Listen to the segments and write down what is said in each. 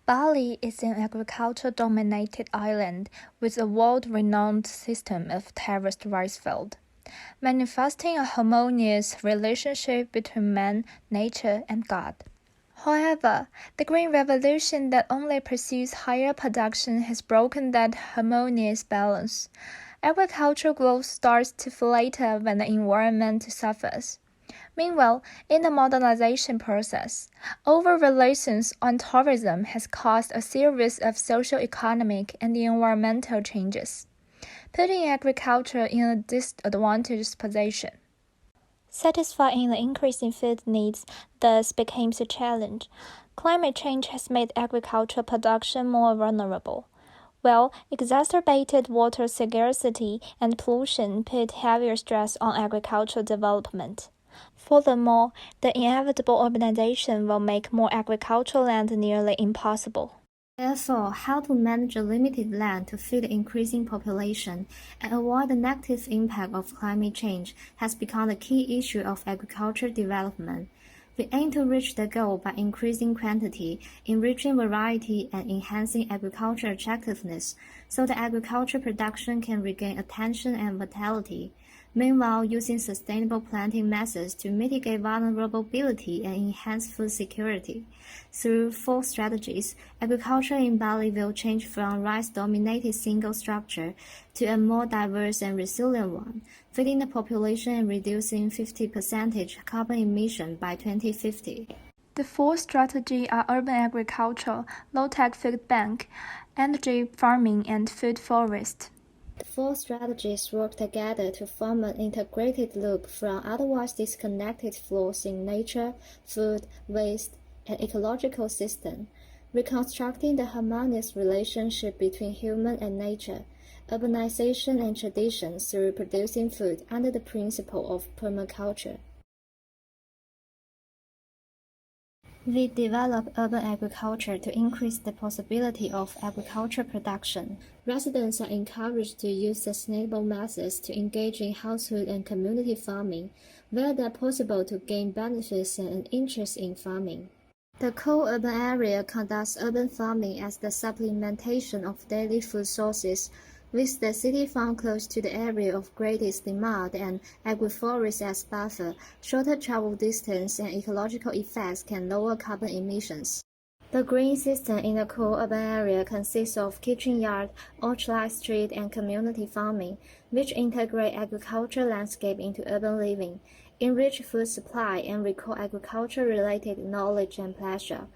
Bali is an agriculture-dominated island with a world-renowned system of terraced rice fields, manifesting a harmonious relationship between man, nature, and God. However, the Green Revolution that only pursues higher production has broken that harmonious balance. Agricultural growth starts to falter when the environment suffers. Meanwhile, in the modernization process, over-reliance on tourism has caused a series of social-economic and environmental changes, putting agriculture in a disadvantaged position. Satisfying the increasing food needs thus becomes a challenge. Climate change has made agricultural production more vulnerable, while exacerbated water scarcity and pollution put heavier stress on agricultural development. Furthermore, the inevitable urbanization will make more agricultural land nearly impossible. Therefore, how to manage a limited land to fit the increasing population and avoid the negative impact of climate change has become the key issue of agriculture development. We aim to reach the goal by increasing quantity, enriching variety, and enhancing agriculture attractiveness so that agriculture production can regain attention and vitality. Meanwhile, using sustainable planting methods to mitigate vulnerability and enhance food security. Through 4 strategies, agriculture in Bali will change from rice-dominated single structure to a more diverse and resilient one, feeding the population and reducing 50% carbon emission by 2050. The 4 strategies are urban agriculture, low-tech food bank, energy farming, and food forest. The 4 strategies work together to form an integrated loop from otherwise disconnected flows in nature, food, waste, and ecological system, reconstructing the harmonious relationship between human and nature, urbanization and tradition through producing food under the principle of permaculture. We develop urban agriculture to increase the possibility of agricultural production. Residents are encouraged to use sustainable methods to engage in household and community farming, where they are possible to gain benefits and an interest in farming. The co-urban area conducts urban farming as the supplementation of daily food sources, with the city farm close to the area of greatest demand and agroforest as buffer. Shorter travel distance and ecological effects can lower carbon emissions. The green system in the co-urban area consists of kitchen yard, orchard street, and community farming, which integrate agricultural landscape into urban living, enrich food supply, and record agriculture-related knowledge and pleasure.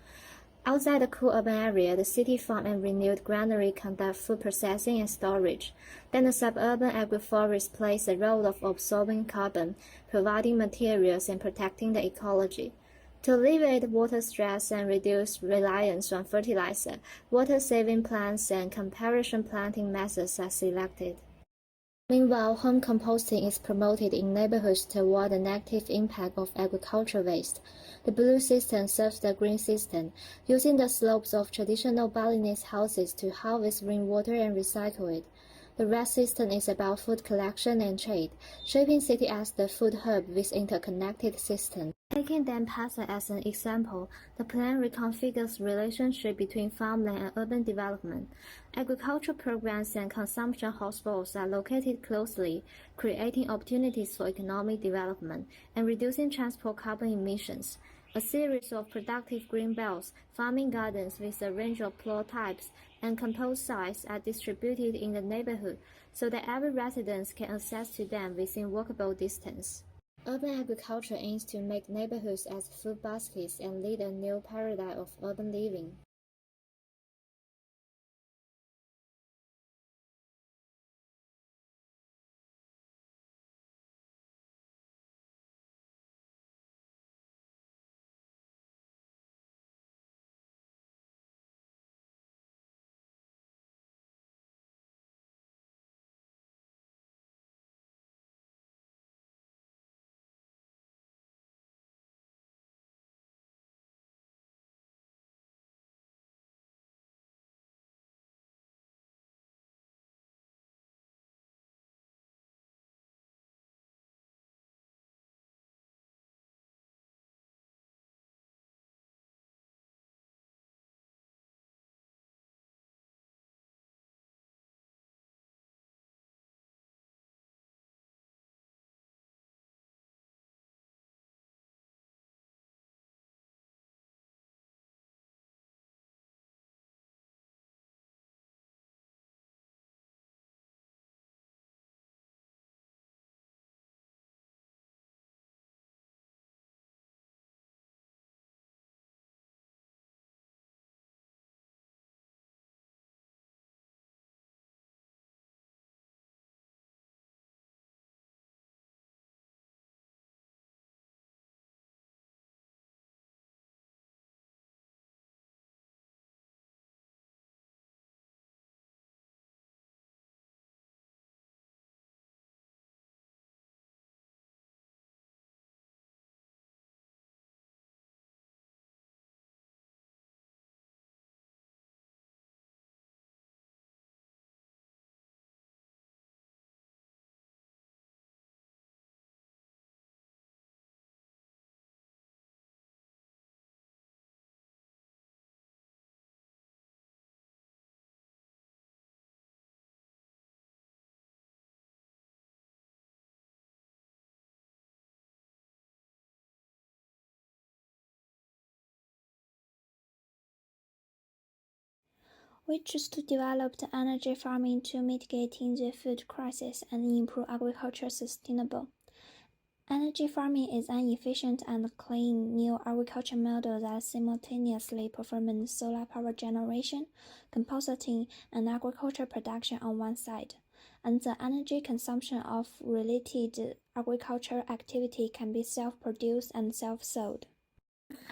Outside the co-urban area, the city farm and renewed granary conduct food processing and storage. Then the suburban agroforest plays the role of absorbing carbon, providing materials, and protecting the ecology. To alleviate water stress and reduce reliance on fertilizer, water-saving plants and comparison planting methods are selected. Meanwhile, home composting is promoted in neighborhoods to avoid the negative impact of agricultural waste. The blue system serves the green system, using the slopes of traditional Balinese houses to harvest rainwater and recycle it. The red system is about food collection and trade, shaping city as the food hub with interconnected systems. Taking Denpasar as an example, the plan reconfigures relationship between farmland and urban development. Agricultural programs and consumption hotspots are located closely, creating opportunities for economic development and reducing transport carbon emissions. A series of productive green belts, farming gardens with a range of plot types, and compost sites are distributed in the neighborhood so that every resident can access to them within walkable distance. Urban agriculture aims to make neighborhoods as food baskets and lead a new paradigm of urban living. We choose to develop the energy farming to mitigating the food crisis and improve agriculture sustainable. Energy farming is an efficient and clean new agriculture model that simultaneously performs solar power generation, compositing, and agriculture production on one side, and the energy consumption of related agricultural activity can be self-produced and self-sold.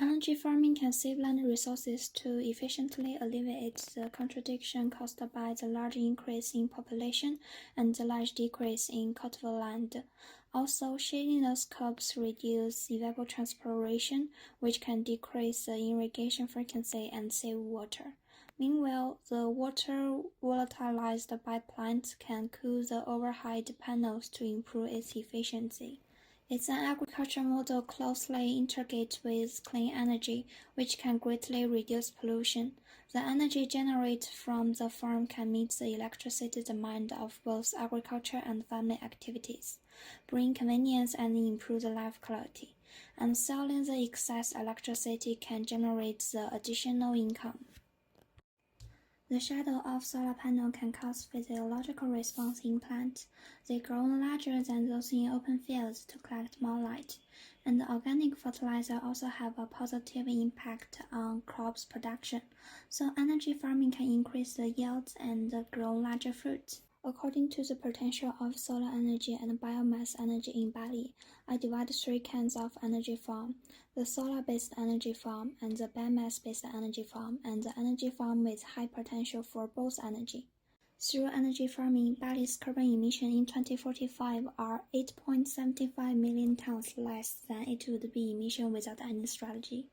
Energy farming can save land resources to efficiently alleviate the contradiction caused by the large increase in population and the large decrease in cultivable land. Also, shading those crops reduces evapotranspiration, which can decrease the irrigation frequency and save water. Meanwhile, the water volatilized by plants can cool the overhead panels to improve its efficiency. It's an agriculture model closely integrated with clean energy, which can greatly reduce pollution. The energy generated from the farm can meet the electricity demand of both agriculture and family activities, bring convenience and improve the life quality, and selling the excess electricity can generate the additional income. The shadow of solar panel can cause physiological response in plants. They grow larger than those in open fields to collect more light, and the organic fertilizer also have a positive impact on crops production, so energy farming can increase the yields and grow larger fruits. According to the potential of solar energy and biomass energy in Bali, I divide 3 kinds of energy farm: the solar-based energy farm, and the biomass-based energy farm, and the energy farm with high potential for both energy. Through energy farming, Bali's carbon emission in 2045 are 8.75 million tons less than it would be emission without any strategy.